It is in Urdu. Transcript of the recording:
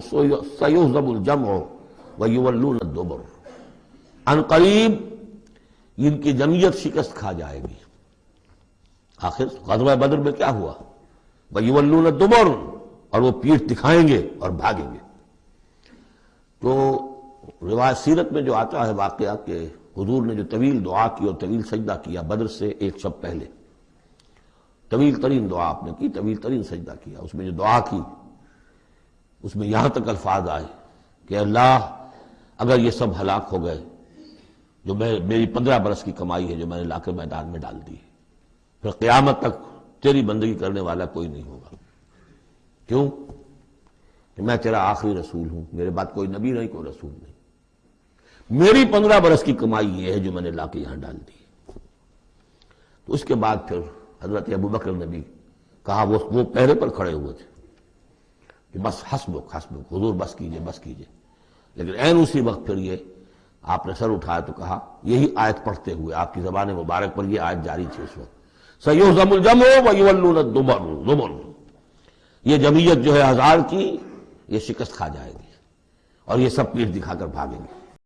سیہزم الجمع ویولون الدبر، ان قریب ان کی جمعیت شکست کھا جائے گی۔ آخر غزوہ بدر میں کیا ہوا؟ ویولون الدبر، اور وہ پیٹھ دکھائیں گے اور بھاگیں گے۔ تو روایت سیرت میں جو آتا ہے واقعہ کہ حضور نے جو طویل دعا کی اور طویل سجدہ کیا بدر سے ایک شب پہلے، طویل ترین دعا آپ نے کی، طویل ترین سجدہ کیا، اس میں جو دعا کی اس میں یہاں تک الفاظ آئے کہ اللہ اگر یہ سب ہلاک ہو گئے جو میری 15 برس کی کمائی ہے جو میں نے لا کے میدان میں ڈال دی، پھر قیامت تک تیری بندگی کرنے والا کوئی نہیں ہوگا۔ کیوں؟ کہ میں تیرا آخری رسول ہوں، میرے بعد کوئی نبی نہیں، کوئی رسول نہیں، میری 15 برس کی کمائی یہ ہے جو میں نے لا کے یہاں ڈال دی۔ تو اس کے بعد پھر حضرت ابوبکر نے بھی کہا، وہ پہرے پر کھڑے ہوئے تھے کہ بس حسبک حسبک، حضور بس کیجئے بس کیجئے، لیکن عین اسی وقت پھر یہ آپ نے سر اٹھایا تو کہا، یہی آیت پڑھتے ہوئے آپ کی زبان مبارک پر یہ آیت جاری تھی اس وقت، سیہزم الجمع ویولون الدبر، یہ جمعیت جو ہے ہزار کی یہ شکست کھا جائے گی اور یہ سب پیٹھ دکھا کر بھاگیں گے۔